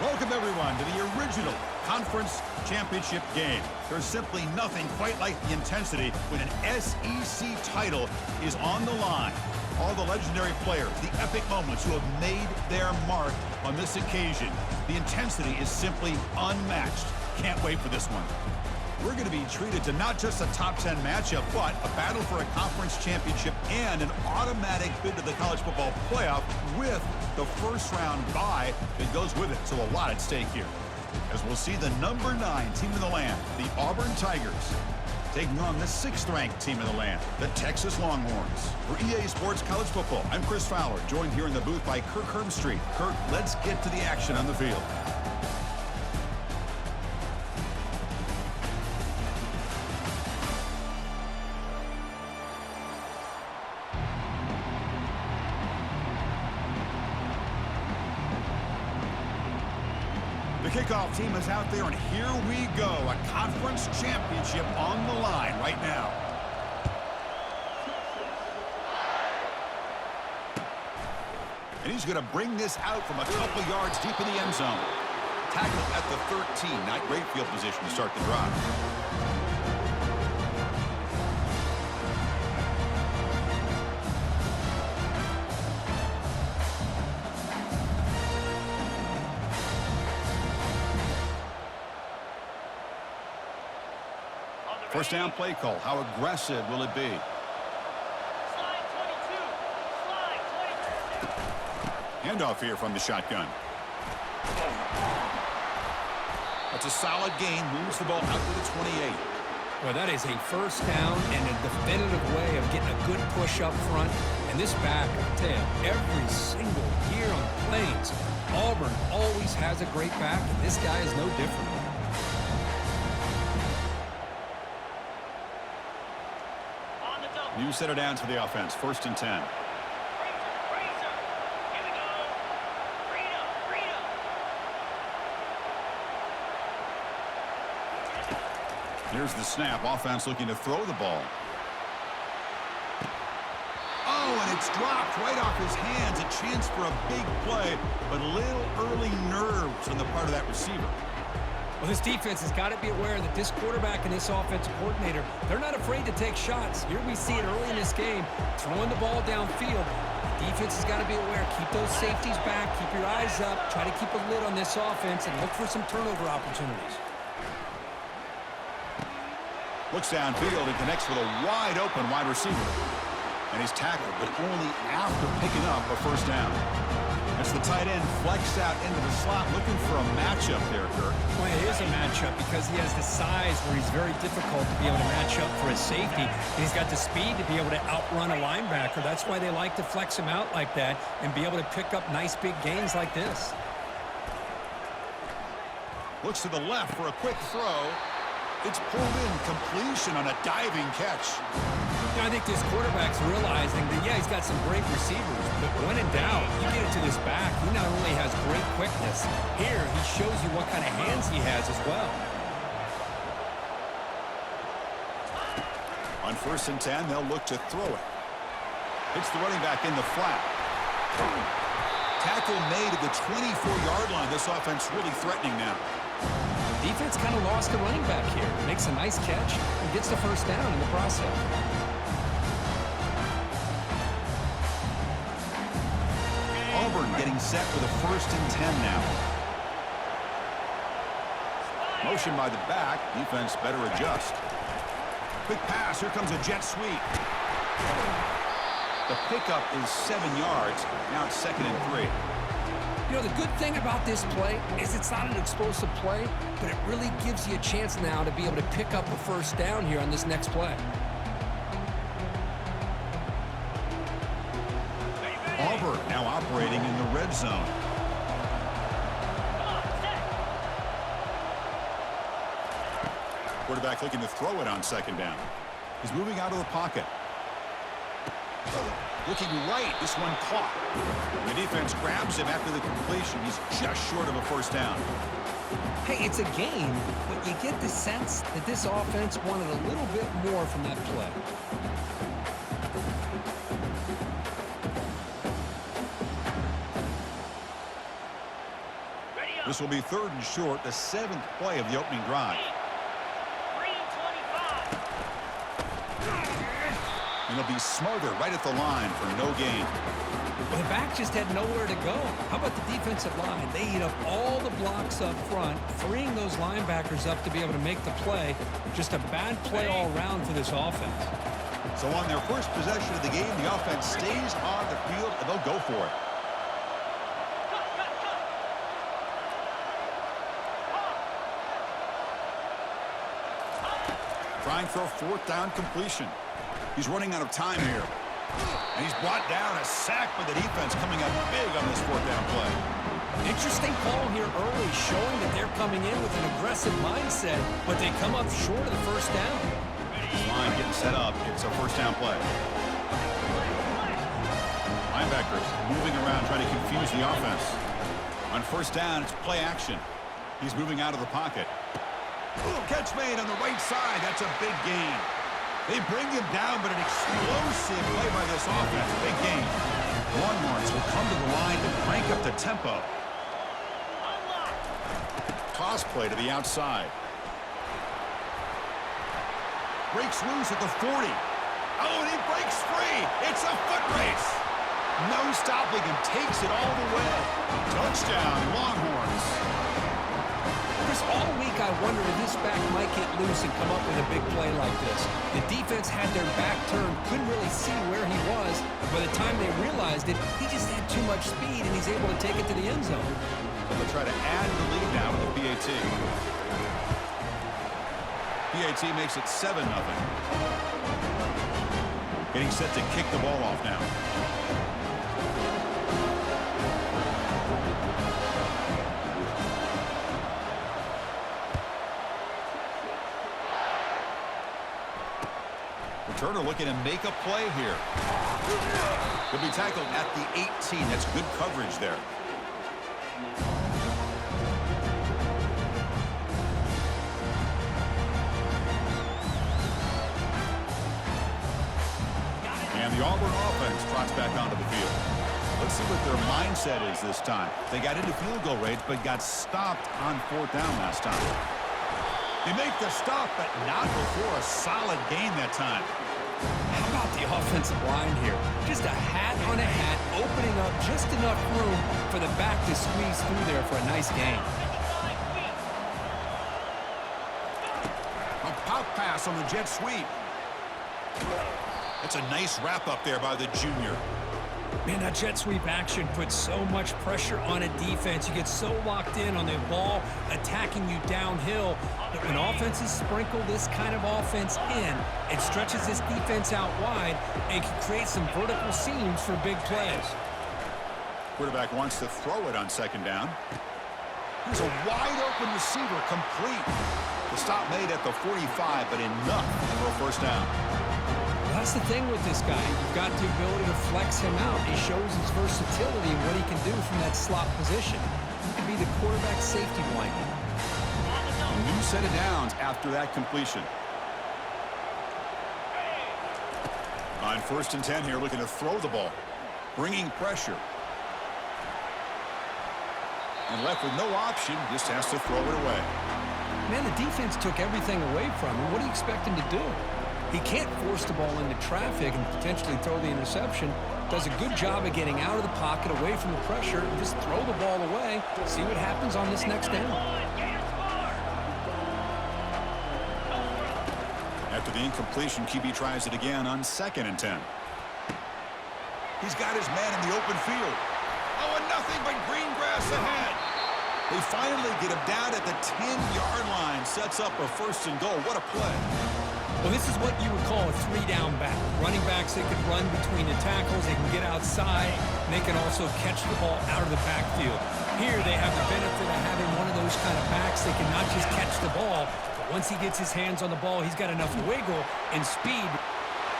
Welcome, everyone, to the original conference championship game. There's simply nothing quite like the intensity when an SEC title is on the line. All the legendary players, the epic moments who have made their mark on this occasion. The intensity is simply unmatched. Can't wait for this one. We're going to be treated to not just a top 10 matchup, but a battle for a conference championship and an automatic bid to the college football playoff with the first round bye that goes with it. So a lot at stake here. As we'll see the number 9 team in the land, the Auburn Tigers, taking on the 6th-ranked team in the land, the Texas Longhorns. For EA Sports College Football, I'm Chris Fowler, joined here in the booth by Kirk Herbstreit. Kirk, let's get to the action on the field. The kickoff team is out there, and here we go. A conference championship on the line right now. And he's going to bring this out from a couple yards deep in the end zone. Tackle at the 13. Not great field position to start the drive. First down play call. How aggressive will it be? Slide 22. Handoff here from the shotgun. That's a solid gain. Moves the ball out to the 28. Well, that is a first down and a definitive way of getting a good push up front. And this back, I tell you, every single year on Plains, Auburn always has a great back, and this guy is no different. New set of downs for the offense. 1st and 10. Razor. Here we go. Freedom. Here's the snap. Offense looking to throw the ball. Oh, and it's dropped right off his hands. A chance for a big play, but a little early nerves on the part of that receiver. Well, this defense has got to be aware that this quarterback and this offensive coordinator, they're not afraid to take shots. Here we see it early in this game, throwing the ball downfield. The defense has got to be aware. Keep those safeties back. Keep your eyes up. Try to keep a lid on this offense and look for some turnover opportunities. Looks downfield and connects with a wide-open wide receiver. And he's tackled, but only after picking up a first down. As the tight end flexed out into the slot, looking for a matchup there, Kirk. Well, it is a matchup because he has the size where he's very difficult to be able to match up for his safety. And he's got the speed to be able to outrun a linebacker. That's why they like to flex him out like that and be able to pick up nice big gains like this. Looks to the left for a quick throw. It's pulled in. Completion on a diving catch. I think this quarterback's realizing that, yeah, he's got some great receivers, but when in doubt, you get it to this back. He not only has great quickness, here he shows you what kind of hands he has as well. On 1st and 10, they'll look to throw it. Hits the running back in the flat. Tackle made at the 24-yard line. This offense really threatening now. Defense kind of lost the running back here. Makes a nice catch and gets the first down in the process. Auburn getting set for the 1st and 10 now. Motion by the back. Defense better adjust. Quick pass. Here comes a jet sweep. The pickup is 7 yards. Now it's 2nd and 3. You know, the good thing about this play is it's not an explosive play, but it really gives you a chance now to be able to pick up a first down here on this next play. Auburn now operating in the red zone. Quarterback looking to throw it on 2nd down. He's moving out of the pocket. Looking right, this one caught. The defense grabs him after the completion. He's just short of a first down. Hey, it's a game, but you get the sense that this offense wanted a little bit more from that play. This will be 3rd and short, the 7th play of the opening drive. 3:25. And he'll be smarter right at the line for no gain. Well, the back just had nowhere to go. How about the defensive line? They eat up all the blocks up front, freeing those linebackers up to be able to make the play. Just a bad play all around for this offense. So on their first possession of the game, the offense stays on the field, and they'll go for it. Trying for a 4th down completion. He's running out of time here. And he's brought down, a sack by the defense coming up big on this 4th down play. Interesting call here early, showing that they're coming in with an aggressive mindset, but they come up short of the 1st down. Line getting set up. It's a 1st down play. Linebackers moving around, trying to confuse the offense. On 1st down, it's play action. He's moving out of the pocket. Ooh, catch made on the right side. That's a big gain. They bring him down, but an explosive play by this offense. Big gain. Longhorns will come to the line to crank up the tempo. Toss play to the outside. Breaks loose at the 40. Oh, and he breaks free. It's a foot race. No stopping him. Takes it all the way. Touchdown, Longhorns. Chris, all week I wondered if this back might get loose and come up with a big play like this. The defense had their back turned, couldn't really see where he was. By the time they realized it, he just had too much speed, and he's able to take it to the end zone. So they'll try to add the lead now with the PAT. PAT makes it 7-0. Getting set to kick the ball off now. Returner looking to make a play here. He'll be tackled at the 18. That's good coverage there. And the Auburn offense trots back onto the field. Let's see what their mindset is this time. They got into field goal range, but got stopped on 4th down last time. They make the stop, but not before a solid gain that time. How about the offensive line here? Just a hat on a hat, opening up just enough room for the back to squeeze through there for a nice gain. A pop pass on the jet sweep. That's a nice wrap up there by the junior. Man, that jet sweep action puts so much pressure on a defense. You get so locked in on the ball attacking you downhill. But when offenses sprinkle this kind of offense in, it stretches this defense out wide and can create some vertical seams for big plays. Quarterback wants to throw it on 2nd down. Here's a wide open receiver, complete. The stop made at the 45, but enough for a 1st down. That's the thing with this guy. You've got the ability to flex him out. He shows his versatility and what he can do from that slot position. He could be the quarterback safety blanket. A new set of downs after that completion. On 1st and 10 here, looking to throw the ball. Bringing pressure. And left with no option, just has to throw it away. Man, the defense took everything away from him. What do you expect him to do? He can't force the ball into traffic and potentially throw the interception. Does a good job of getting out of the pocket, away from the pressure, and just throw the ball away. See what happens on this next down. After the incompletion, QB tries it again on 2nd and 10. He's got his man in the open field. Oh, and nothing but green grass ahead. They finally get him down at the 10-yard line. Sets up a 1st and goal. What a play. Well, this is what you would call a 3-down back. Running backs, they can run between the tackles, they can get outside, and they can also catch the ball out of the backfield. Here, they have the benefit of having one of those kind of backs that can not just catch the ball, but once he gets his hands on the ball, he's got enough wiggle and speed.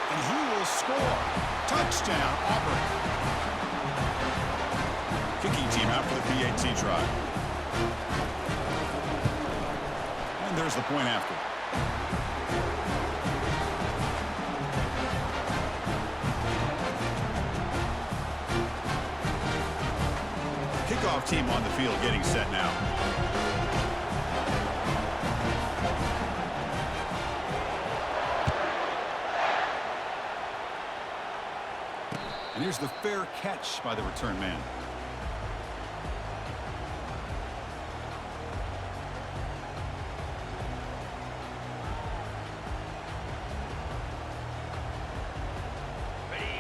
And he will score. Touchdown, Auburn. Kicking team out for the PAT try. And there's the point after. Kickoff team on the field getting set now. Here's the fair catch by the return man.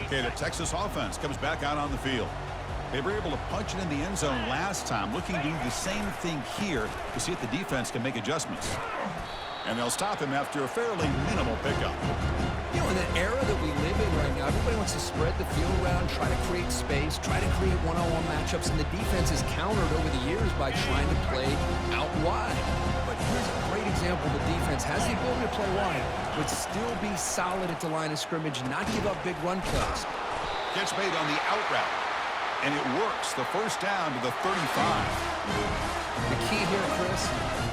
Okay, the Texas offense comes back out on the field. They were able to punch it in the end zone last time, looking to do the same thing here to see if the defense can make adjustments. And they'll stop him after a fairly minimal pickup. You know, in the era that we live in right now, everybody wants to spread the field around, try to create space, try to create one-on-one matchups, and the defense is countered over the years by trying to play out wide. But here's a great example. The defense has the ability to play wide, but still be solid at the line of scrimmage, not give up big run plays. Gets made on the out route, and it works. The first down to the 35. The key here, Chris,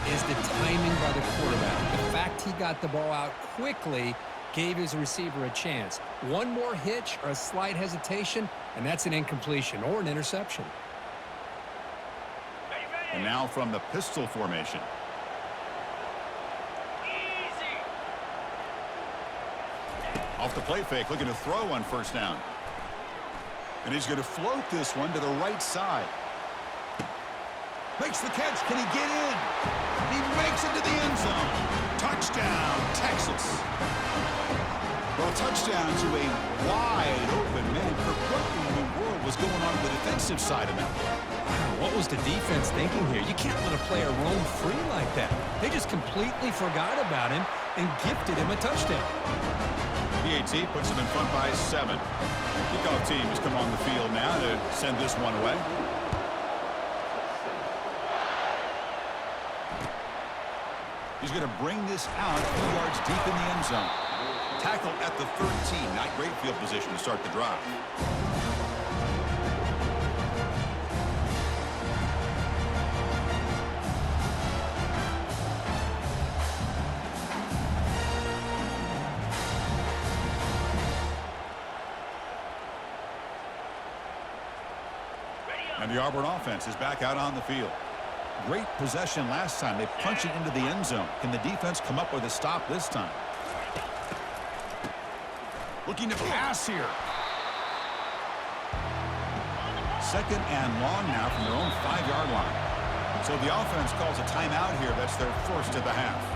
is the timing by the quarterback. The fact he got the ball out quickly gave his receiver a chance. One more hitch or a slight hesitation, and that's an incompletion or an interception. And now from the pistol formation. Easy. Off the play fake, looking to throw on first down. And he's going to float this one to the right side. Makes the catch. Can he get in? He makes it to the end zone. Touchdown, Texas. Well, touchdown to a wide open man. What in the world was going on the defensive side of that play? What was the defense thinking here? You can't let a player roam free like that. They just completely forgot about him and gifted him a touchdown. PAT puts him in front by 7. Kickoff team has come on the field now to send this one away. He's going to bring this out a few yards deep in the end zone. Tackle at the 13. Not great field position to start the drive. And the Auburn offense is back out on the field. Great possession last time. They punch it into the end zone. Can the defense come up with a stop this time? Looking to pass here. Second and long now from their own 5-yard line. So the offense calls a timeout here. That's their first of the half.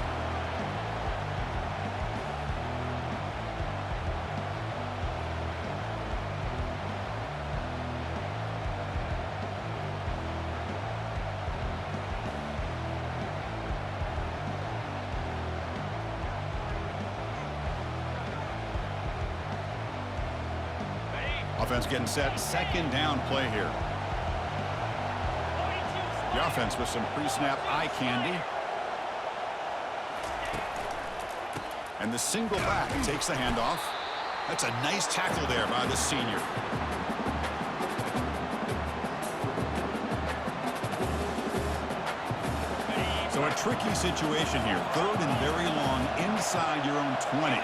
Offense getting set. Second down play here. The offense with some pre-snap eye candy. And the single back takes the handoff. That's a nice tackle there by the senior. So a tricky situation here. Third and very long inside your own 20.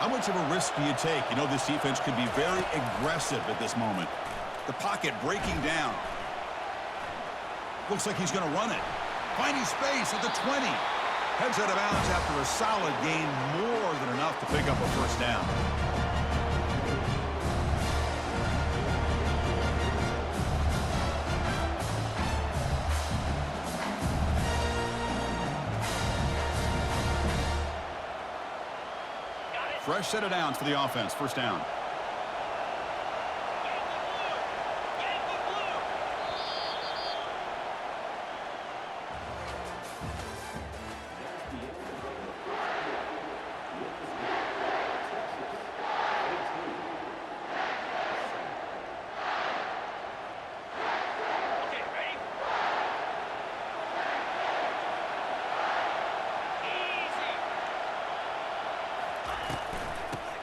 How much of a risk do you take? You know this defense could be very aggressive at this moment. The pocket breaking down. Looks like he's going to run it. Finding space at the 20. Heads out of bounds after a solid gain, more than enough to pick up a first down. Fresh set of downs for the offense. First down.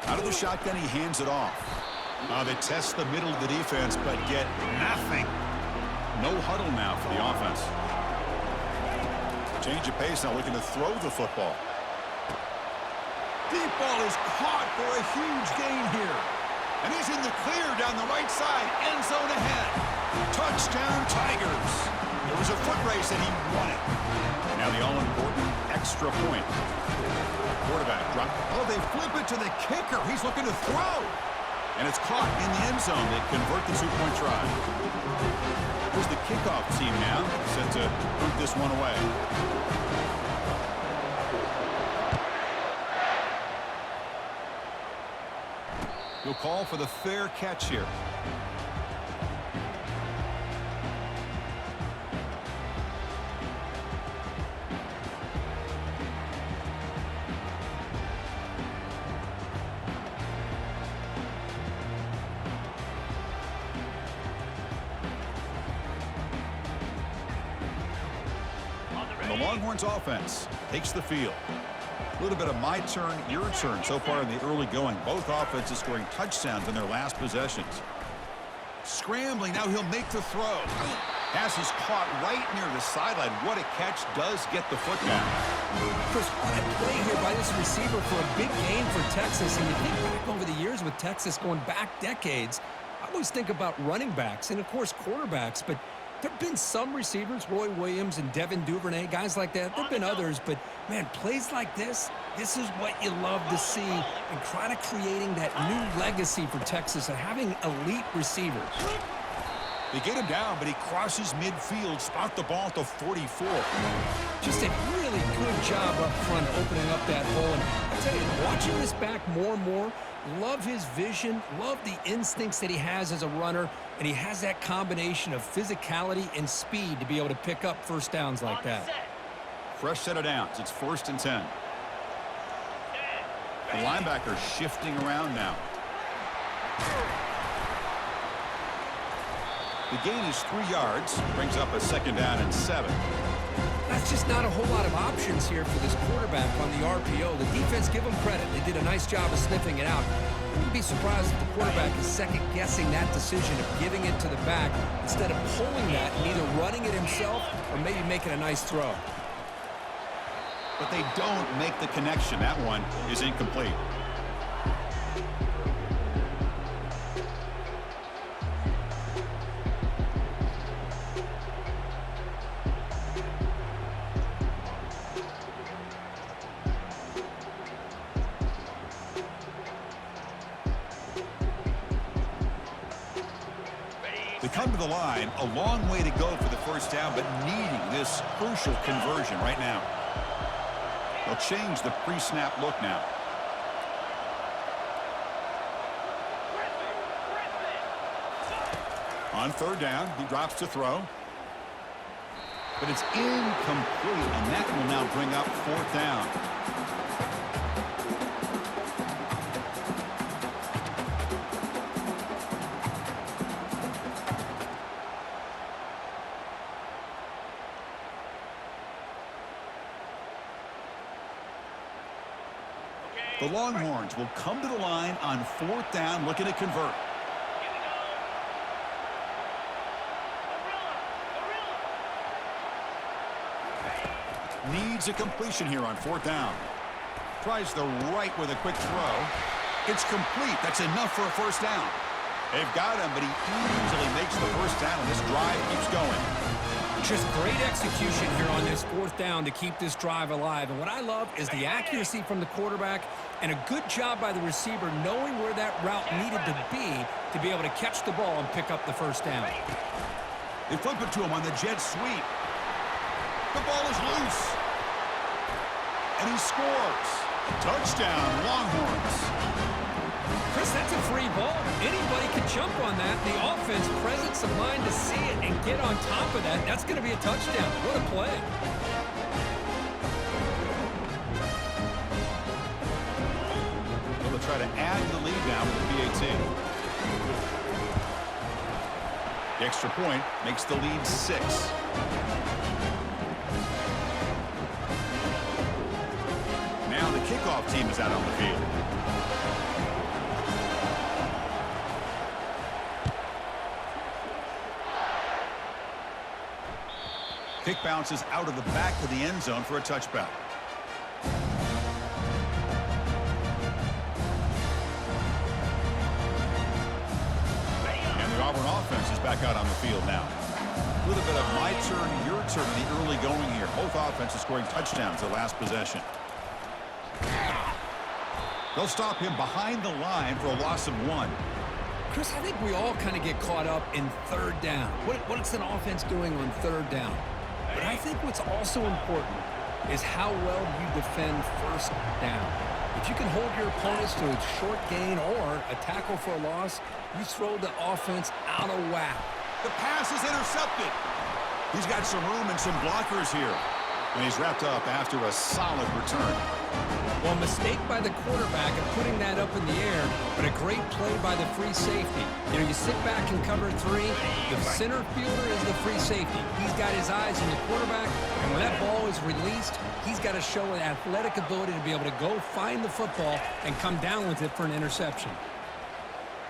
Out of the shotgun, he hands it off. They test the middle of the defense, but get nothing. No huddle now for the offense. Change of pace now, looking to throw the football. Deep ball is caught for a huge gain here. And he's in the clear down the right side. End zone ahead. Touchdown, Tigers. There was a foot race, and he won it. Now the all-important extra point. Quarterback drop. Oh, they flip it to the kicker. He's looking to throw. And it's caught in the end zone. They convert the two-point try. Here's the kickoff team now, set to boot this one away. He'll call for the fair catch here. The Longhorns offense takes the field. A little bit of my turn, your turn so far in the early going. Both offenses scoring touchdowns in their last possessions. Scrambling, now he'll make the throw. Pass is caught right near the sideline. What a catch, does get the foot down. Chris, what a play here by this receiver for a big gain for Texas. And you think back over the years with Texas going back decades, I always think about running backs and, of course, quarterbacks, but there have been some receivers, Roy Williams and Devin Duvernay, guys like that. There have been others, but, man, plays like this is what you love to see and kind of creating that new legacy for Texas of having elite receivers. They get him down, but he crosses midfield, spot the ball at the 44. Just a really good job up front opening up that hole. And I tell you, watching this back more and more, love his vision, love the instincts that he has as a runner, and he has that combination of physicality and speed to be able to pick up first downs like that. Fresh set of downs. It's 1st and 10. The linebacker shifting around now. The gain is 3 yards, brings up a 2nd down and 7. That's just not a whole lot of options here for this quarterback on the RPO. The defense, give them credit. They did a nice job of sniffing it out. I wouldn't be surprised if the quarterback is second-guessing that decision of giving it to the back instead of pulling that and either running it himself or maybe making a nice throw. But they don't make the connection. That one is incomplete. They come to the line, a long way to go for the first down, but needing this crucial conversion right now. They'll change the pre-snap look now. On 3rd down, he drops to throw. But it's incomplete, and that will now bring up 4th down. The Longhorns will come to the line on 4th down, looking to convert. Needs a completion here on 4th down. Tries the right with a quick throw. It's complete. That's enough for a first down. They've got him, but he easily makes the first down, and this drive keeps going. Just great execution here on this 4th down to keep this drive alive. And what I love is the accuracy from the quarterback and a good job by the receiver knowing where that route needed to be able to catch the ball and pick up the first down. They flip it to him on the jet sweep. The ball is loose. And he scores. Touchdown, Longhorns. Chris, that's a free ball. Anybody can jump on that. The offense, presence of mind to see it and get on top of that. That's going to be a touchdown. What a play. They'll try to add the lead now with the PAT. The extra point makes the lead 6. Now the kickoff team is out on the field. Kick bounces out of the back of the end zone for a touchback. And the Auburn offense is back out on the field now. A little bit of my turn, your turn in the early going here. Both offenses scoring touchdowns their last possession. They'll stop him behind the line for a loss of 1. Chris, I think we all kind of get caught up in third down. What's an offense doing on third down? But I think what's also important is how well you defend first down. If you can hold your opponents to a short gain or a tackle for a loss, you throw the offense out of whack. The pass is intercepted. He's got some room and some blockers here. And he's wrapped up after a solid return. Well, a mistake by the quarterback of putting that up in the air, but a great play by the free safety. You know, you sit back and cover three. The center fielder is the free safety. He's got his eyes on the quarterback, and when that ball is released, he's got to show an athletic ability to be able to go find the football and come down with it for an interception.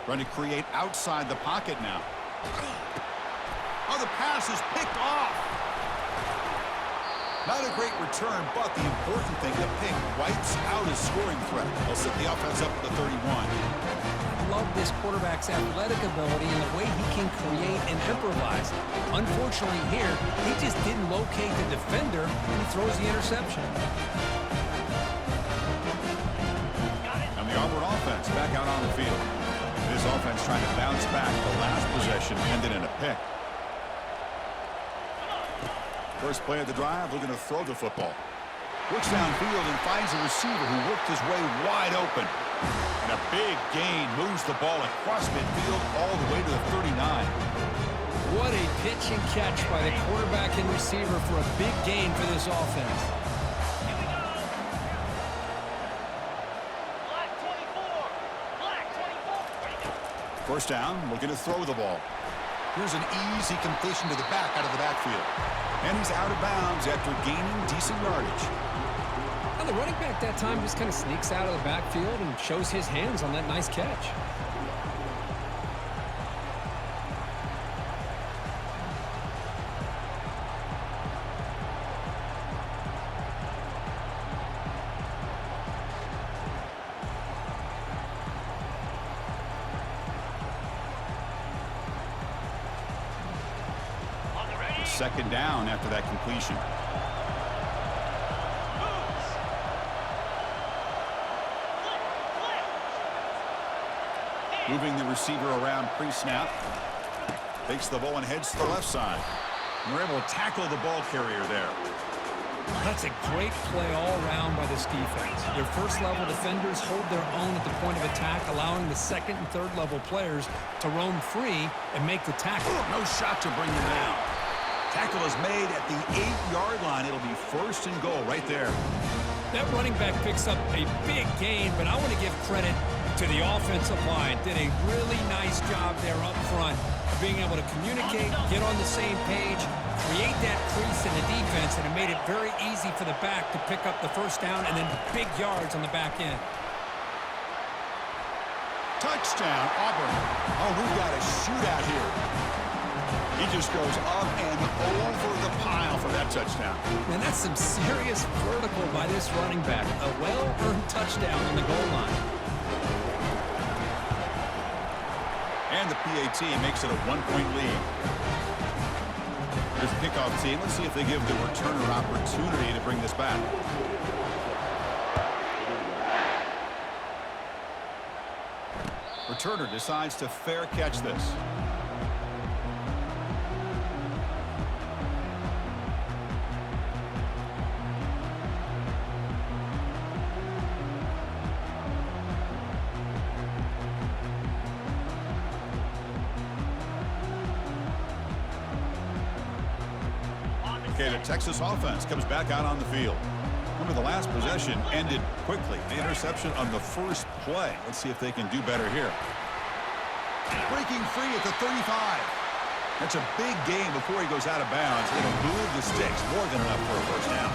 Trying to create outside the pocket now. Oh, the pass is picked off. Not a great return, but the important thing, the pick wipes out his scoring threat. They'll set the offense up at the 31. I love this quarterback's athletic ability and the way he can create and improvise. Unfortunately here, he just didn't locate the defender and he throws the interception. And the Auburn offense back out on the field. This offense trying to bounce back. The last possession ended in a pick. First play of the drive, looking to throw the football. Looks downfield and finds a receiver who worked his way wide open. And a big gain moves the ball across midfield all the way to the 39. What a pitch and catch by the quarterback and receiver for a big gain for this offense. Here we go. Black 24. Black 24. Ready to go. First down, looking to throw the ball. Here's an easy completion to the back out of the backfield. And he's out of bounds after gaining decent yardage. Now the running back that time just kind of sneaks out of the backfield and shows his hands on that nice catch. Second down after that completion. Moving the receiver around pre-snap. Takes the ball and heads to the left side. And they're able to tackle the ball carrier there. That's a great play all around by this defense. Their first level defenders hold their own at the point of attack, allowing the second and third level players to roam free and make the tackle. No shot to bring him down. Tackle is made at the 8-yard line. It'll be first and goal right there. That running back picks up a big gain, but I want to give credit to the offensive line. Did a really nice job there up front of being able to communicate, get on the same page, create that crease in the defense, and it made it very easy for the back to pick up the first down and then big yards on the back end. Touchdown, Auburn. Oh, we've got a shootout here. He just goes up and over the pile for that touchdown. And that's some serious vertical by this running back. A well-earned touchdown on the goal line. And the PAT makes it a 1-point lead. Here's the kickoff team. Let's see if they give the returner opportunity to bring this back. Returner decides to fair catch this. Okay, the Texas offense comes back out on the field. Remember, the last possession ended quickly. The interception on the first play. Let's see if they can do better here. Breaking free at the 35. That's a big gain before he goes out of bounds. It'll move the sticks more than enough for a first down.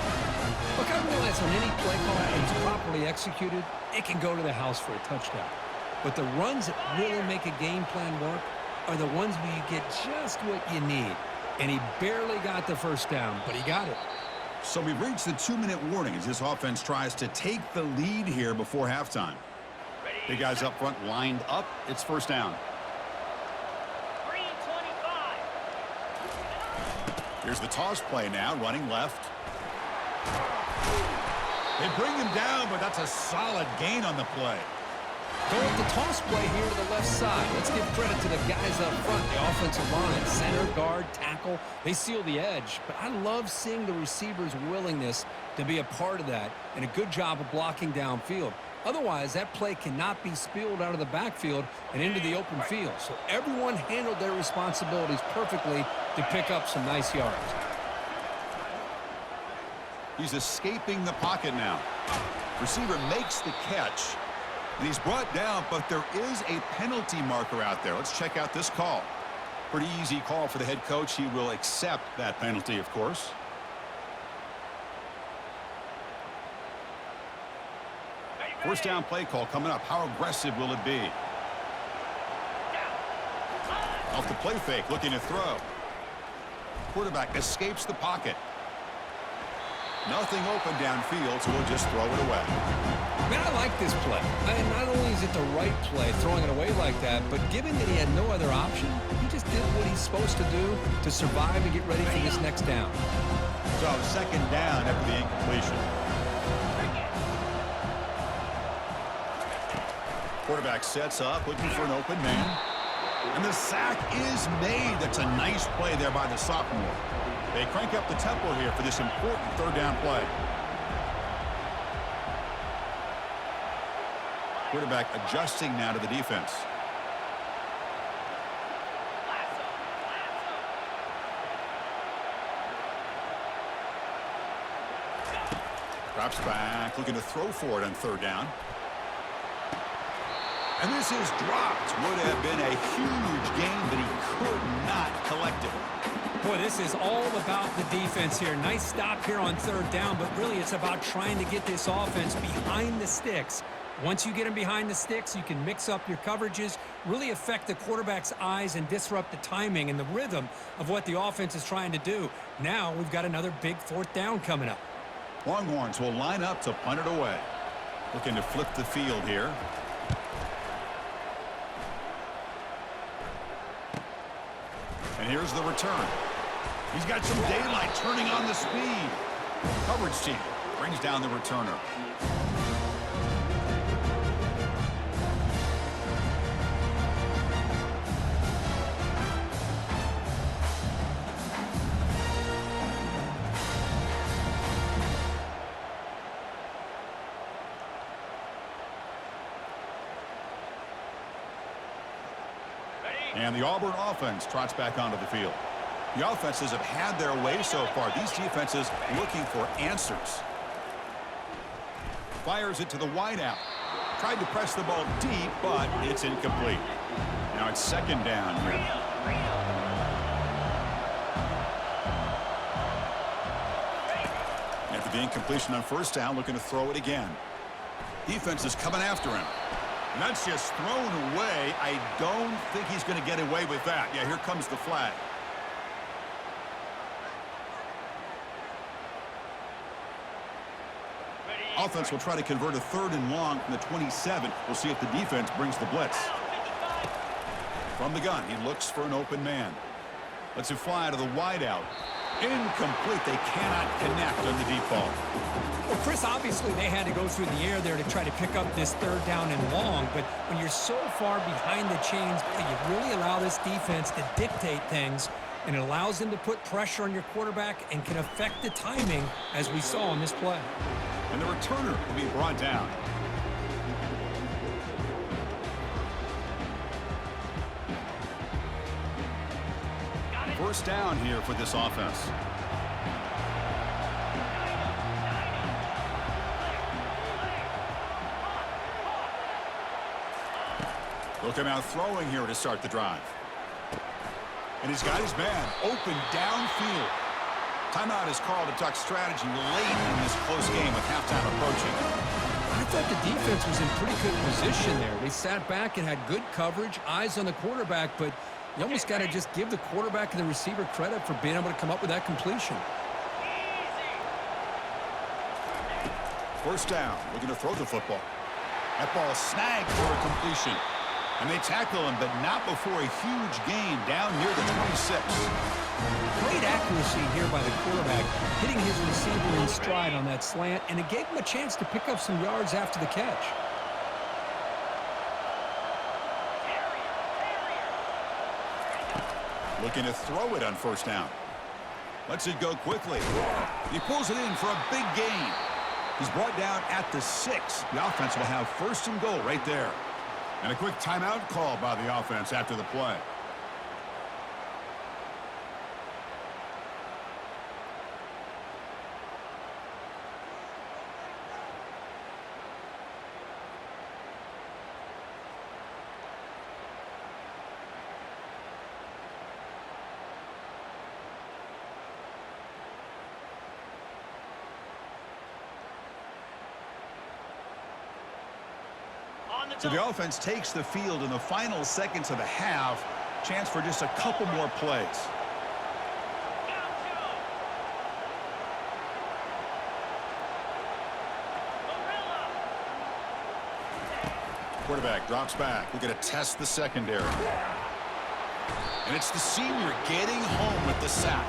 Look, I realize when any play call is properly executed, it can go to the house for a touchdown. But the runs that really make a game plan work are the ones where you get just what you need. And he barely got the first down, but he got it. So we've reached the 2-minute warning as this offense tries to take the lead here before halftime. The guys up front lined up. It's first down. Green 25. Here's the toss play now, running left. They bring him down, but that's a solid gain on the play. Go with the toss play here to the left side. Let's give credit to the guys up front, the offensive line, center, guard, tackle. They seal the edge. But I love seeing the receiver's willingness to be a part of that and a good job of blocking downfield. Otherwise, that play cannot be spilled out of the backfield and into the open field. So everyone handled their responsibilities perfectly to pick up some nice yards. He's escaping the pocket now. Receiver makes the catch. And he's brought down, but there is a penalty marker out there. Let's check out this call. Pretty easy call for the head coach. He will accept that penalty, of course. First down play call coming up. How aggressive will it be? Off the play fake, looking to throw. Quarterback escapes the pocket. Nothing open downfield, so we'll just throw it away. Man, I like this play. And not only is it the right play, throwing it away like that, but given that he had no other option, he just did what he's supposed to do to survive and get ready for this next down. So second down after the incompletion. Quarterback sets up, looking for an open man. And the sack is made. That's a nice play there by the sophomore. They crank up the tempo here for this important third down play. Quarterback adjusting now to the defense. Drops back, looking to throw for it on third down. And this is dropped. Would have been a huge gain, but he could not collect it. Boy, this is all about the defense here. Nice stop here on third down, but really it's about trying to get this offense behind the sticks. Once you get them behind the sticks, you can mix up your coverages, really affect the quarterback's eyes and disrupt the timing and the rhythm of what the offense is trying to do. Now we've got another big fourth down coming up. Longhorns will line up to punt it away. Looking to flip the field here. And here's the return. He's got some daylight turning on the speed. Coverage team brings down the returner. And the Auburn offense trots back onto the field. The offenses have had their way so far. These defenses looking for answers. Fires it to the wideout. Tried to press the ball deep, but it's incomplete. Now it's second down here. After the incompletion on first down, looking to throw it again. Defense is coming after him. And that's just thrown away. I don't think he's going to get away with that. Yeah, here comes the flag. Offense will try to convert a third and long from the 27. We'll see if the defense brings the blitz. From the gun, he looks for an open man. Lets it fly to the wideout. Incomplete. They cannot connect on the deep ball. Well, Chris, obviously they had to go through the air there to try to pick up this third down and long, but when you're so far behind the chains, you really allow this defense to dictate things, and it allows them to put pressure on your quarterback and can affect the timing, as we saw on this play. And the returner will be brought down. First down here for this offense. Look him out throwing here to start the drive. And he's got his man open downfield. Timeout is called to talk strategy late in this close game with halftime approaching. I thought the defense was in pretty good position there. They sat back and had good coverage, eyes on the quarterback, but you almost got to just give the quarterback and the receiver credit for being able to come up with that completion. First down, looking to throw the football. That ball snagged for a completion. And they tackle him, but not before a huge gain down near the 26. Great accuracy here by the quarterback, hitting his receiver in stride on that slant, and it gave him a chance to pick up some yards after the catch. Looking to throw it on first down. Lets it go quickly. He pulls it in for a big gain. He's brought down at the 6. The offense will have first and goal right there. And a quick timeout call by the offense after the play. So the offense takes the field in the final seconds of the half. Chance for just a couple more plays. Quarterback drops back. We're going to test the secondary. And it's the senior getting home with the sack.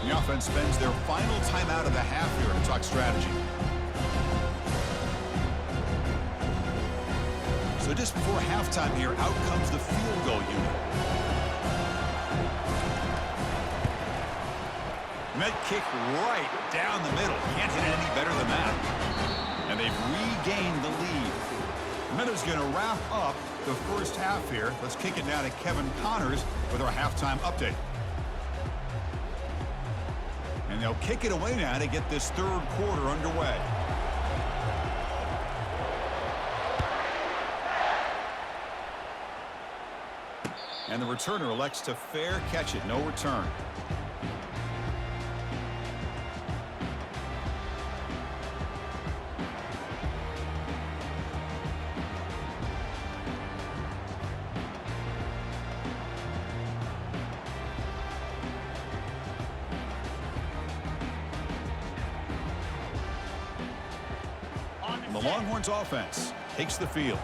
The offense spends their final timeout of the half here to talk strategy. So just before halftime here, out comes the field goal unit. And that kick right down the middle. Can't hit it any better than that. And they've regained the lead. The Meadows going to wrap up the first half here. Let's kick it down to Kevin Connors with our halftime update. And they'll kick it away now to get this third quarter underway. And the returner elects to fair catch it. No return. The Longhorns offense takes the field.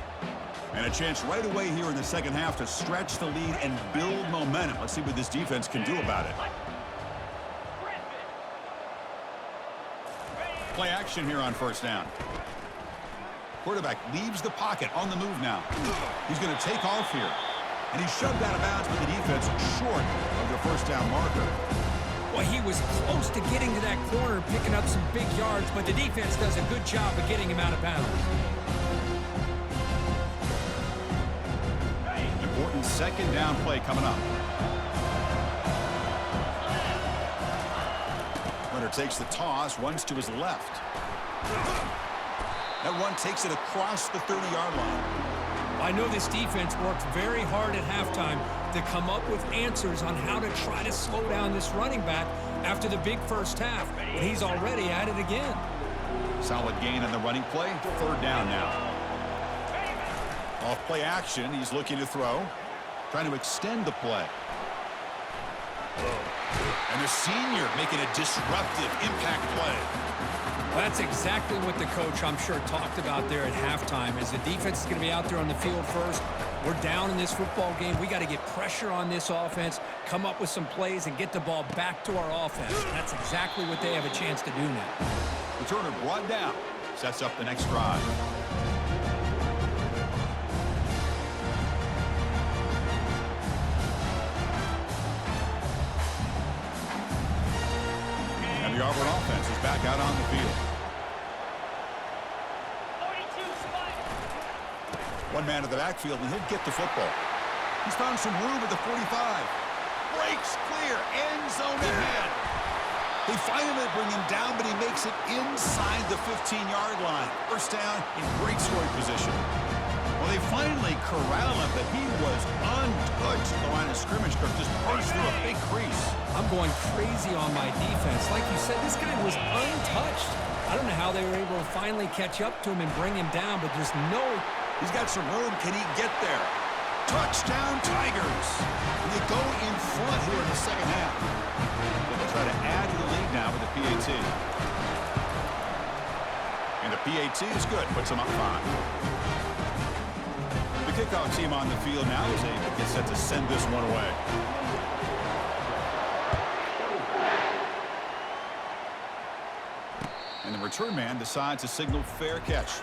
And a chance right away here in the second half to stretch the lead and build momentum. Let's see what this defense can do about it. Play action here on first down. Quarterback leaves the pocket on the move now. He's going to take off here. And he's shoved out of bounds with the defense short of the first down marker. Well, he was close to getting to that corner, picking up some big yards, but the defense does a good job of getting him out of bounds. Important second down play coming up. Runner takes the toss, runs to his left. That run takes it across the 30-yard line. I know this defense worked very hard at halftime to come up with answers on how to try to slow down this running back after the big first half, but he's already at it again. Solid gain on the running play. Third down now. Off play action, he's looking to throw. Trying to extend the play. And the senior making a disruptive impact play. That's exactly what the coach, I'm sure, talked about there at halftime, is the defense is going to be out there on the field first. We're down in this football game. We got to get pressure on this offense, come up with some plays, and get the ball back to our offense. That's exactly what they have a chance to do now. Returner brought down. Sets up the next drive. And the Auburn offense is back out on the field. One man to the backfield, and he'll get the football. He's found some room at the 45. Breaks clear, end zone ahead. They finally bring him down, but he makes it inside the 15-yard line. First down in great scoring position. Well, they finally corral him, but he was untouched at the line of scrimmage. Just burst through a big crease. I'm going crazy on my defense. Like you said, this guy was untouched. I don't know how they were able to finally catch up to him and bring him down, but there's no... He's got some room. Can he get there? Touchdown, Tigers. And they go in front here in the second half. They'll try to add to the lead now with the PAT. And the PAT is good. Puts them up 5. The kickoff team on the field now is able to get set to send this one away. And the return man decides to signal fair catch.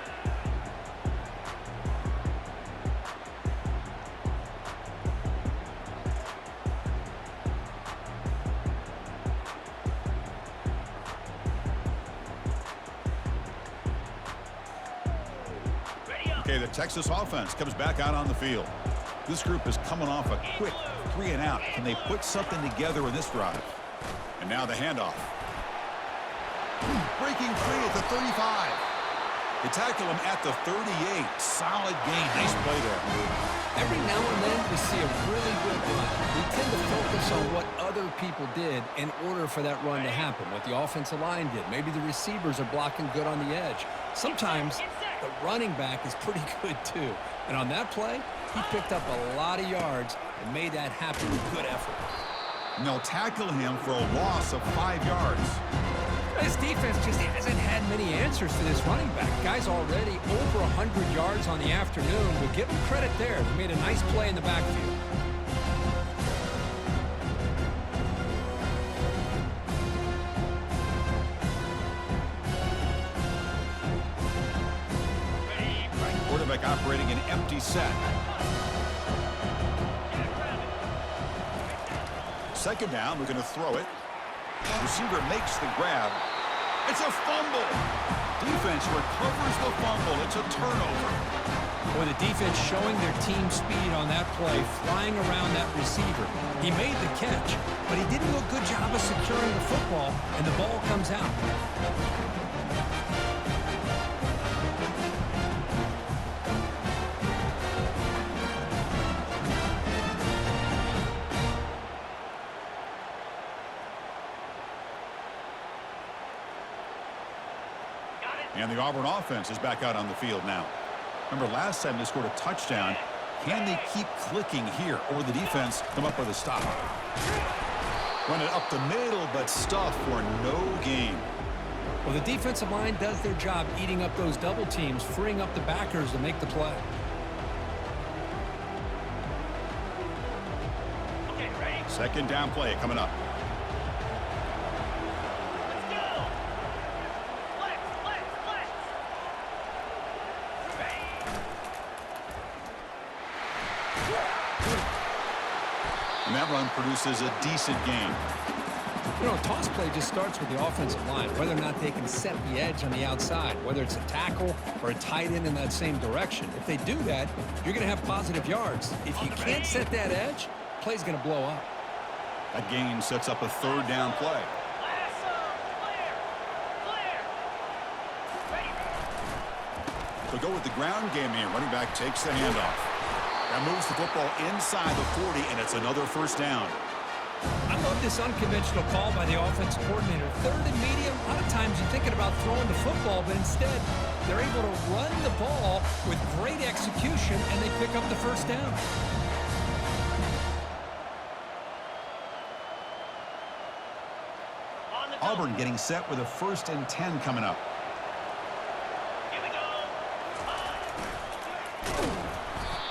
Okay, the Texas offense comes back out on the field. This group is coming off a quick 3-and-out. Can they put something together in this drive? And now the handoff. Breaking free at the 35. They tackle him at the 38. Solid gain. Nice play there. Every now and then we see a really good run. We tend to focus on what other people did in order for that run to happen, what the offensive line did. Maybe the receivers are blocking good on the edge. Sometimes the running back is pretty good too. And on that play, he picked up a lot of yards and made that happen with good effort. And they'll tackle him for a loss of 5 yards. This defense just hasn't had many answers for this running back. Guy's already over 100 yards on the afternoon, but give him credit there. He made a nice play in the backfield. Quarterback operating an empty set. Second down, we're going to throw it. Receiver makes the grab. It's a fumble. Defense recovers the fumble. It's a turnover. Boy, the defense showing their team speed on that play, flying around that receiver. He made the catch, but he didn't do a good job of securing the football, and the ball comes out. And the Auburn offense is back out on the field now. Remember last time they scored a touchdown. Can they keep clicking here, or will the defense come up with a stop? Run it up the middle, but stuff for no gain. Well, the defensive line does their job eating up those double teams, freeing up the backers to make the play. Okay, ready? Second down play coming up. Let's go. Flex. Ready. And that run produces a decent gain. You know, a toss play just starts with the offensive line, whether or not they can set the edge on the outside, whether it's a tackle or a tight end in that same direction. If they do that, you're going to have positive yards. If you can't set that edge, play's going to blow up. That gain sets up a third down play. Lasso. Clear. Ready. They'll go with the ground game here. Running back takes the handoff. That moves the football inside the 40, and it's another first down. I love this unconventional call by the offensive coordinator. Third and medium, a lot of times you're thinking about throwing the football, but instead they're able to run the ball with great execution, and they pick up the first down. On the go. Auburn getting set with a 1st and 10 coming up. Here we go.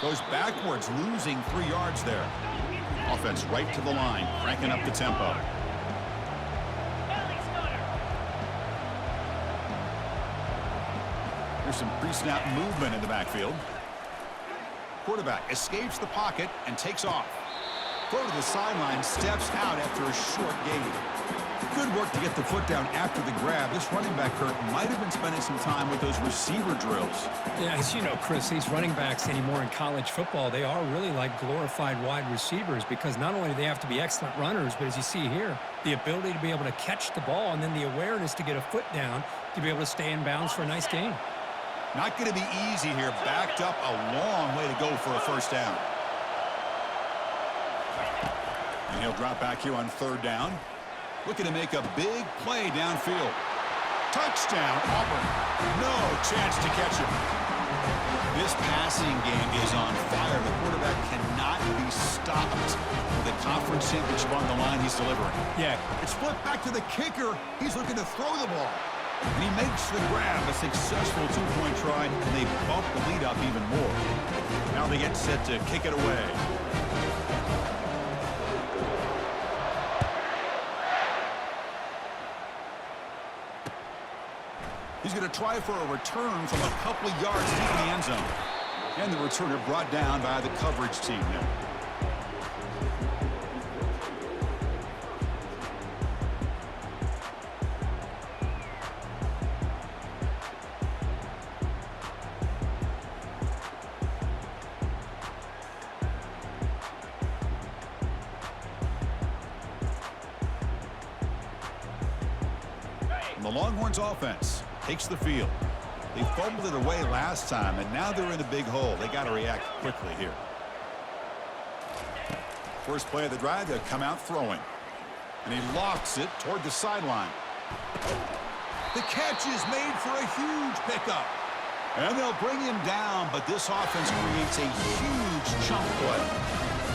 Goes backwards, losing 3 yards there. Offense right to the line, cranking up the tempo. Belly stutter. There's some pre-snap movement in the backfield. Quarterback escapes the pocket and takes off. Throw to the sideline, steps out after a short gain. Good work to get the foot down after the grab. This running back, Kurt, might have been spending some time with those receiver drills. Yeah, as you know, Chris, these running backs anymore in college football, they are really like glorified wide receivers because not only do they have to be excellent runners, but as you see here, the ability to be able to catch the ball and then the awareness to get a foot down to be able to stay in bounds for a nice gain. Not going to be easy here. Backed up a long way to go for a first down. And he'll drop back here on 3rd down. Looking to make a big play downfield. Touchdown, Auburn. No chance to catch him. This passing game is on fire. The quarterback cannot be stopped. With the conference championship on the line, he's delivering. Yeah. It's flipped back to the kicker. He's looking to throw the ball. And he makes the grab, a successful 2-point try, and they bump the lead up even more. Now they get set to kick it away. He's going to try for a return from a couple of yards deep in the end zone. And the returner brought down by the coverage team there. And the Longhorns offense takes the field. They fumbled it away last time, and now they're in a big hole. They got to react quickly here. First play of the drive, they'll come out throwing. And he lofts it toward the sideline. The catch is made for a huge pickup. And they'll bring him down, but this offense creates a huge chunk play.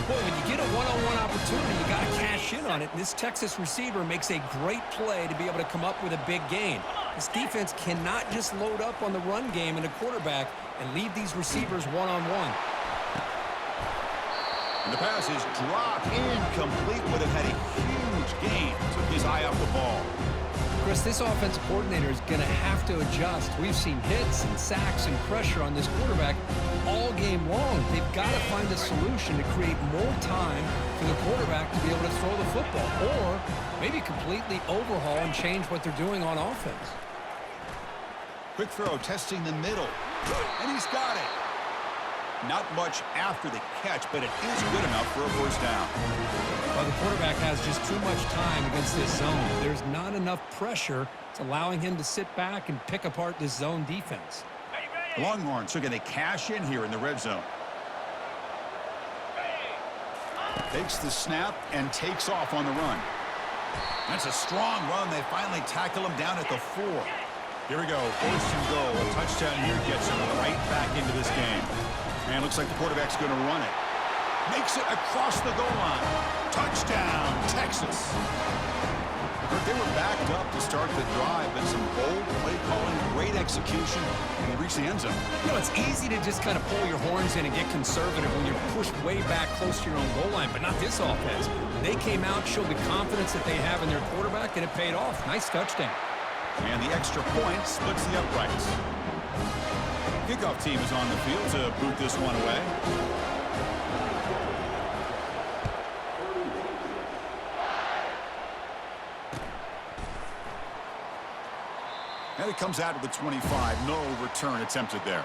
Boy, when you get a one-on-one opportunity, you got to cash in on it. And this Texas receiver makes a great play to be able to come up with a big gain. This defense cannot just load up on the run game and the quarterback and leave these receivers one-on-one. And the pass is dropped incomplete, would have had a huge gain. Took his eye off the ball. Chris, this offensive coordinator is going to have to adjust. We've seen hits and sacks and pressure on this quarterback all game long. They've got to find a solution to create more time for the quarterback to be able to throw the football, or maybe completely overhaul and change what they're doing on offense. Quick throw, testing the middle. And he's got it. Not much after the catch, but it is good enough for a first down. Well, the quarterback has just too much time against this zone. There's not enough pressure. It's allowing him to sit back and pick apart this zone defense. The Longhorns are going to cash in here in the red zone. Takes the snap and takes off on the run. That's a strong run. They finally tackle him down at the 4. Here we go. First and goal. A touchdown here gets him right back into this game. And looks like the quarterback's going to run it. Makes it across the goal line. Touchdown, Texas. They were backed up to start the drive, but some bold play calling, great execution, and they reached the end zone. You know, it's easy to just kind of pull your horns in and get conservative when you're pushed way back close to your own goal line, but not this offense. They came out, showed the confidence that they have in their quarterback, and it paid off. Nice touchdown. And the extra point splits the uprights. Kickoff team is on the field to boot this one away. And it comes out to the 25. No return attempted there.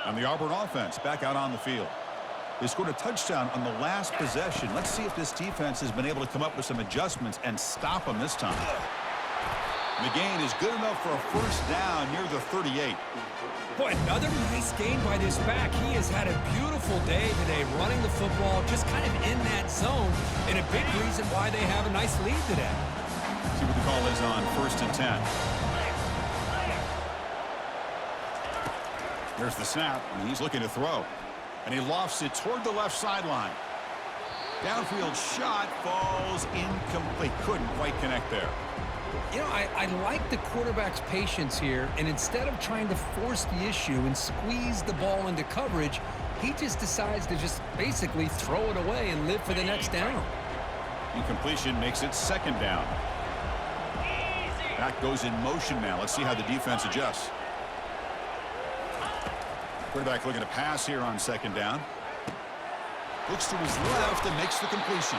And the Auburn offense back out on the field. They scored a touchdown on the last possession. Let's see if this defense has been able to come up with some adjustments and stop them this time. The gain is good enough for a first down near the 38. Boy, another nice gain by this back. He has had a beautiful day today running the football, just kind of in that zone, and a big reason why they have a nice lead today. See what the call is on 1st and 10. There's the snap, and he's looking to throw. And he lofts it toward the left sideline. Downfield shot falls incomplete. Couldn't quite connect there. You know, I like the quarterback's patience here, and instead of trying to force the issue and squeeze the ball into coverage, he just decides to just basically throw it away and live for the next down. Incompletion makes it second down. That goes in motion now. Let's see how the defense adjusts. Quarterback looking to pass here on second down. Looks to his left and makes the completion.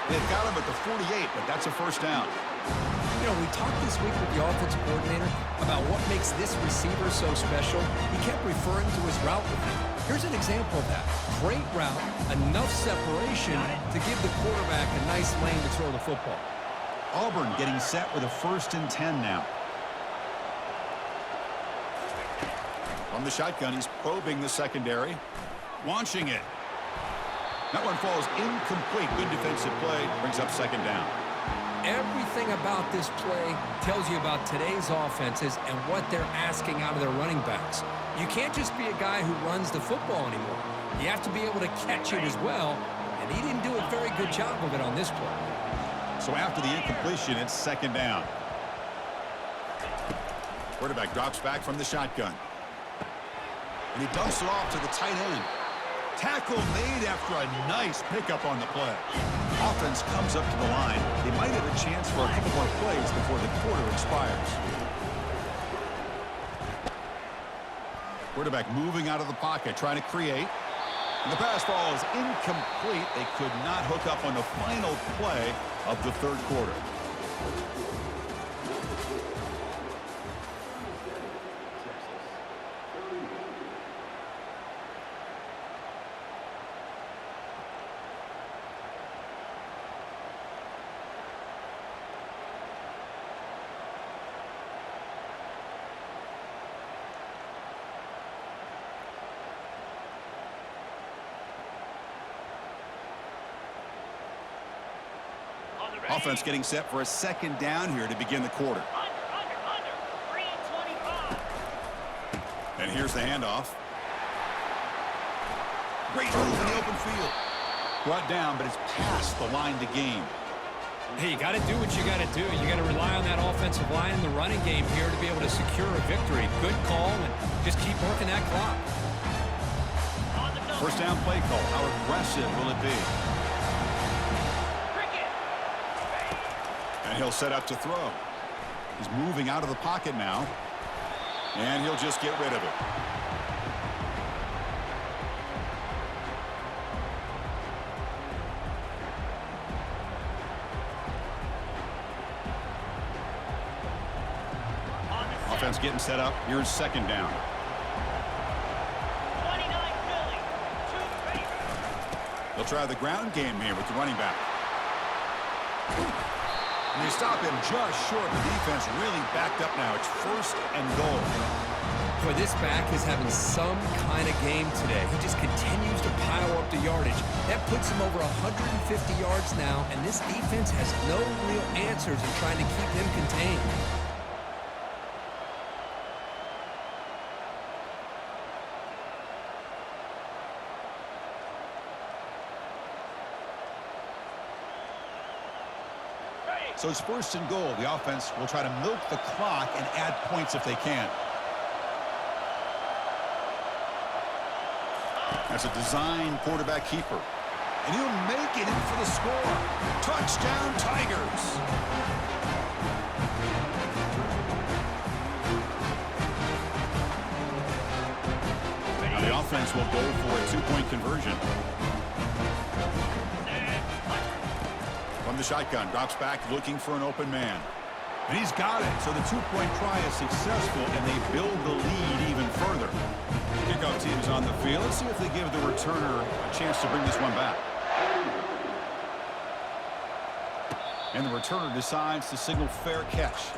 They've got him at the 48, but that's a first down. You know, we talked this week with the offensive coordinator about what makes this receiver so special. He kept referring to his route with him. Here's an example of that. Great route, enough separation to give the quarterback a nice lane to throw the football. Auburn getting set with a 1st and 10 now. From the shotgun, he's probing the secondary. Launching it. That one falls incomplete. Good defensive play. Brings up second down. Everything about this play tells you about today's offenses and what they're asking out of their running backs. You can't just be a guy who runs the football anymore. You have to be able to catch it as well, and he didn't do a very good job of it on this play. So after the incompletion, it's second down. Quarterback drops back from the shotgun. And he dumps it off to the tight end. Tackle made after a nice pickup on the play. Offense comes up to the line. They might have a chance for a couple more plays before the quarter expires. Quarterback moving out of the pocket, trying to create. And the pass ball is incomplete. They could not hook up on the final play of the third quarter. Offense getting set for a second down here to begin the quarter. Under. 3:25. And here's the handoff. Great move in the open field. Brought down, but it's past the line to gain. Hey, you got to do what you got to do. You got to rely on that offensive line in the running game here to be able to secure a victory. Good call, and just keep working that clock. First down play call. How aggressive will it be? And he'll set up to throw. He's moving out of the pocket now. And he'll just get rid of it. Offense getting set up. Here's second down. 29 Philly. 2 ready. They'll try the ground game here with the running back. And they stop him just short. The defense really backed up now. It's first and goal. Boy, this back is having some kind of game today. He just continues to pile up the yardage. That puts him over 150 yards now, and this defense has no real answers in trying to keep him contained. So it's first and goal. The offense will try to milk the clock and add points if they can. That's a design quarterback keeper. And he'll make it in for the score. Touchdown, Tigers. Now the offense will go for a two-point conversion. From the shotgun, drops back looking for an open man. And he's got it. So the two-point try is successful, and they build the lead even further. Kickoff team is on the field. Let's see if they give the returner a chance to bring this one back. And the returner decides to signal fair catch.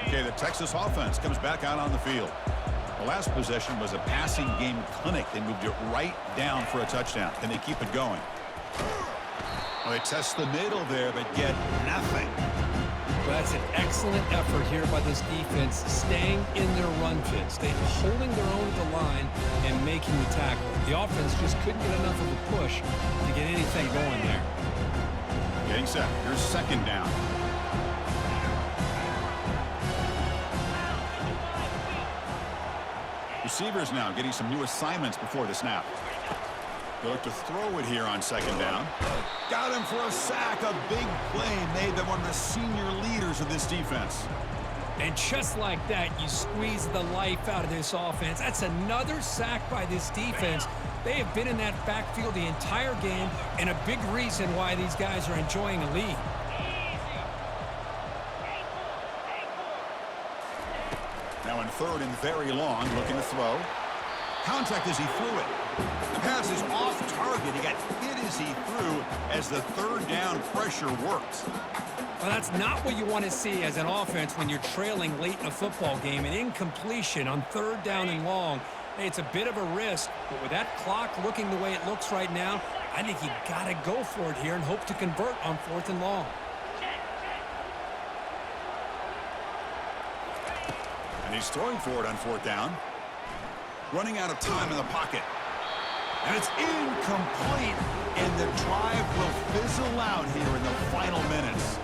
Okay, the Texas offense comes back out on the field. The last possession was a passing game clinic. They moved it right down for a touchdown. Can they keep it going? Well, they test the middle there, but get nothing. Well, that's an excellent effort here by this defense, staying in their run fits, holding their own at the line and making the tackle. The offense just couldn't get enough of a push to get anything going there. Getting set. Here's second down. Receivers now getting some new assignments before the snap. They look to throw it here on second down. Got him for a sack. A big play made by one of the senior leaders of this defense. And just like that, you squeeze the life out of this offense. That's another sack by this defense. They have been in that backfield the entire game, and a big reason why these guys are enjoying a lead. Now in third and very long, looking to throw. Contact as he threw it. The pass is off target. He got hit as he threw as the third down pressure worked. Well, that's not what you want to see as an offense when you're trailing late in a football game. An incompletion on third down and long. Hey, it's a bit of a risk, but with that clock looking the way it looks right now, I think you got to go for it here and hope to convert on fourth and long. And he's throwing for it on fourth down. Running out of time in the pocket. And it's incomplete. And the drive will fizzle out here in the final minutes.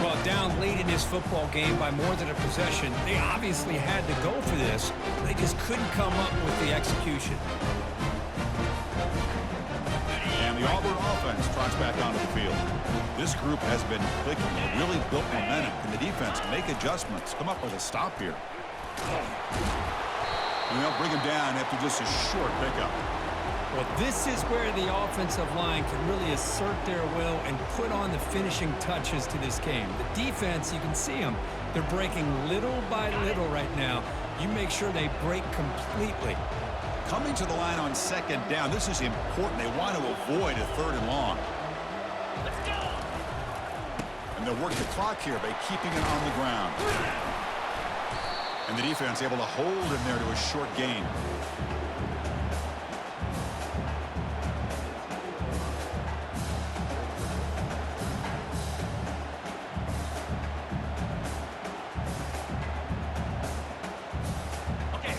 Well, down late in this football game by more than a possession, they obviously had to go for this. They just couldn't come up with the execution. And the Auburn offense trots back onto the field. This group has been clicking. They really built momentum. Can the defense make adjustments? Come up with a stop here. And they'll bring him down after just a short pickup. Well, this is where the offensive line can really assert their will and put on the finishing touches to this game. The defense, you can see them. They're breaking little by little right now. You make sure they break completely. Coming to the line on second down, this is important. They want to avoid a third and long. Let's go. And they'll work the clock here by keeping it on the ground. And the defense able to hold him there to a short gain.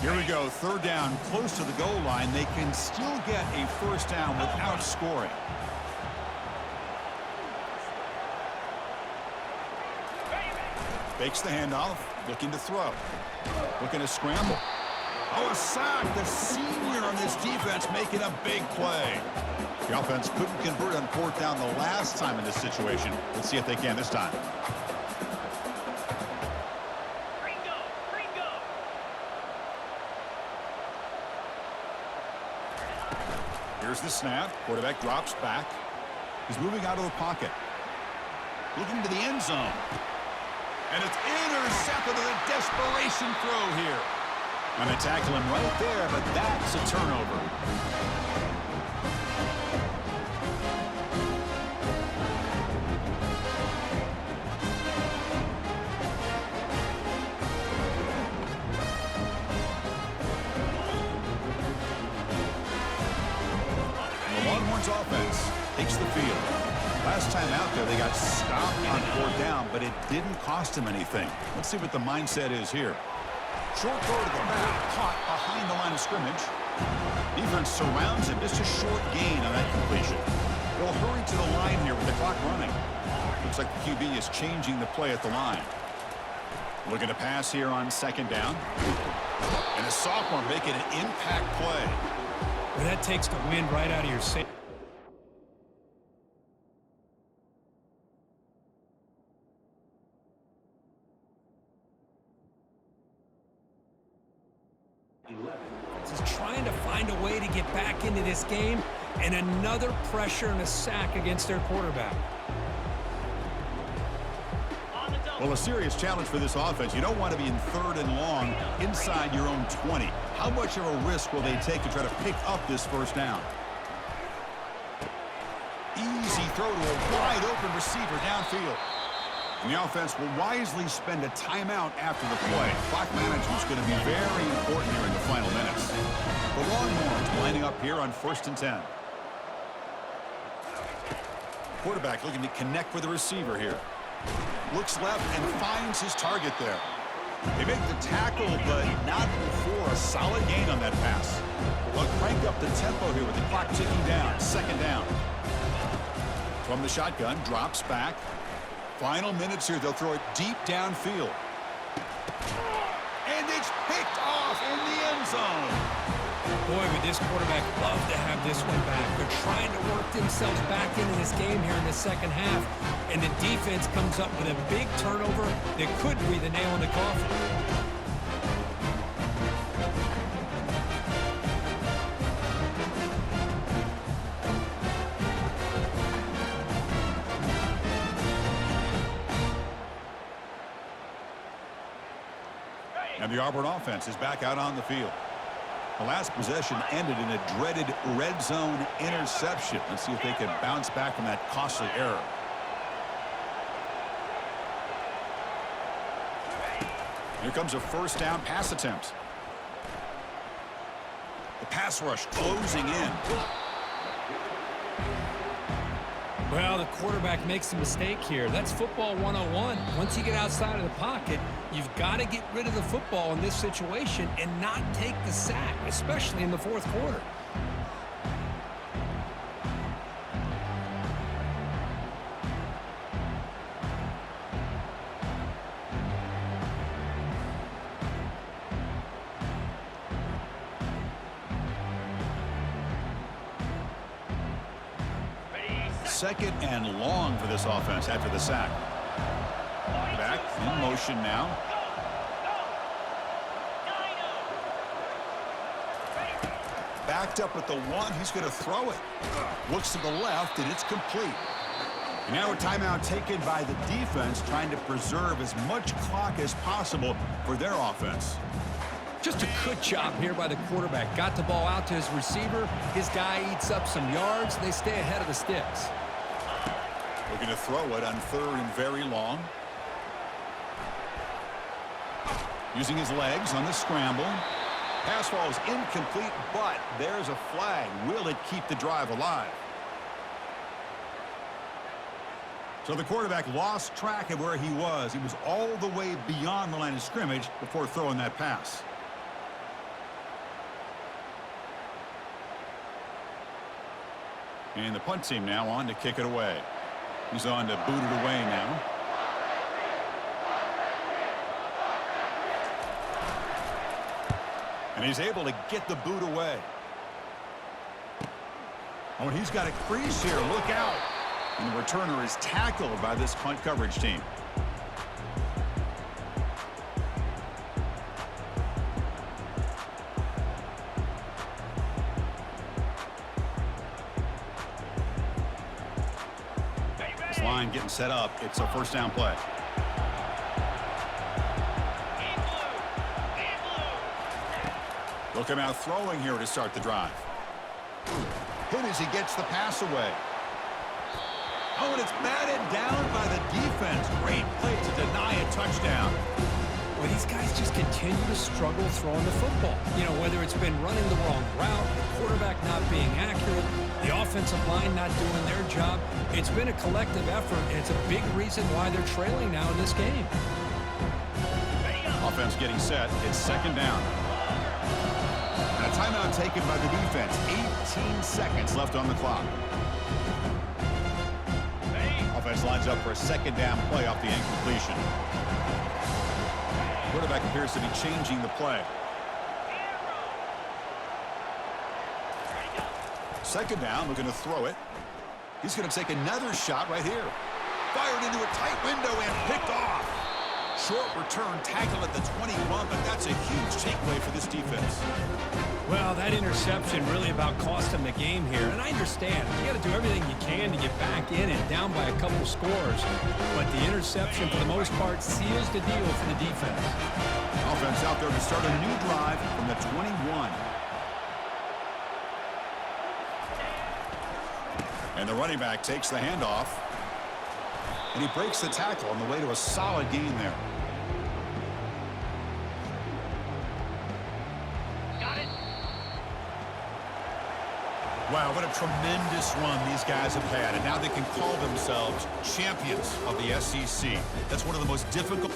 Here we go, third down, close to the goal line. They can still get a first down without scoring. Fakes the handoff, looking to throw. Looking to scramble. Oh, a sack. The senior on this defense making a big play. The offense couldn't convert on fourth down the last time in this situation. Let's see if they can this time. Here's the snap. Quarterback drops back. He's moving out of the pocket. Looking to the end zone. And it's intercepted with a desperation throw here. And they tackle him right there, but that's a turnover. Offense takes the field. Last time out there, they got stopped on fourth down, but it didn't cost them anything. Let's see what the mindset is here. Short throw to the back, caught behind the line of scrimmage. Defense surrounds him, just a short gain on that completion. They'll hurry to the line here with the clock running. Looks like the QB is changing the play at the line. Looking to pass here on second down. And a sophomore making an impact play. Well, that takes the wind right out of your sail. Just trying to find a way to get back into this game, and another pressure and a sack against their quarterback. Well, a serious challenge for this offense. You don't want to be in third and long inside your own 20. How much of a risk will they take to try to pick up this first down? Easy throw to a wide-open receiver downfield. And the offense will wisely spend a timeout after the play. Clock management is going to be very important here in the final minutes. The Longhorns lining up here on 1st and 10. Quarterback looking to connect with the receiver here. Looks left and finds his target there. They make the tackle, but not before a solid gain on that pass. They'll crank up the tempo here with the clock ticking down. Second down. From the shotgun, drops back. Final minutes here, they'll throw it deep downfield. And it's picked off in the end zone. Boy, would this quarterback love to have this one back. They're trying to work themselves back into this game here in the second half, and the defense comes up with a big turnover that could be the nail in the coffin. And the Auburn offense is back out on the field. The last possession ended in a dreaded red zone interception. Let's see if they can bounce back from that costly error. Here comes a first down pass attempt. The pass rush closing in. Well, the quarterback makes a mistake here. That's football 101. Once you get outside of the pocket, you've got to get rid of the football in this situation and not take the sack, especially in the fourth quarter. second and long for this offense after the sack. Back in motion now. Backed up at the one. He's going to throw it. Looks to the left, and it's complete. And now a timeout taken by the defense, trying to preserve as much clock as possible for their offense. Just a good job here by the quarterback. Got the ball out to his receiver. His guy eats up some yards. They stay ahead of the sticks. Looking to throw it on 3rd and very long. Using his legs on the scramble. Pass ball is incomplete, but there's a flag. Will it keep the drive alive? So the quarterback lost track of where he was. He was all the way beyond the line of scrimmage before throwing that pass. And the punt team now on to kick it away. He's on to boot it away now. And he's able to get the boot away. Oh, and he's got a crease here. Look out. And the returner is tackled by this punt coverage team. This line getting set up. It's a first down play. Look him out throwing here to start the drive. Hit as he gets the pass away. Oh, and it's batted down by the defense. Great play to deny a touchdown. Well, these guys just continue to struggle throwing the football. You know, whether it's been running the wrong route, the quarterback not being accurate, the offensive line not doing their job. It's been a collective effort, and it's a big reason why they're trailing now in this game. Offense getting set. It's second down. And a timeout taken by the defense. 18 seconds left on the clock. Offense lines up for a second down play off the incompletion. Quarterback appears to be changing the play. Second down, looking to throw it. He's going to take another shot right here. Fired into a tight window and picked off. Short return tackle at the 21, but that's a huge takeaway for this defense. Well, that interception really about cost him the game here. And I understand. You got to do everything you can to get back in and down by a couple scores. But the interception, for the most part, seals the deal for the defense. Offense out there to start a new drive from the 21. And the running back takes the handoff. And he breaks the tackle on the way to a solid gain there. Wow, what a tremendous run these guys have had. And now they can call themselves champions of the SEC. That's one of the most difficult...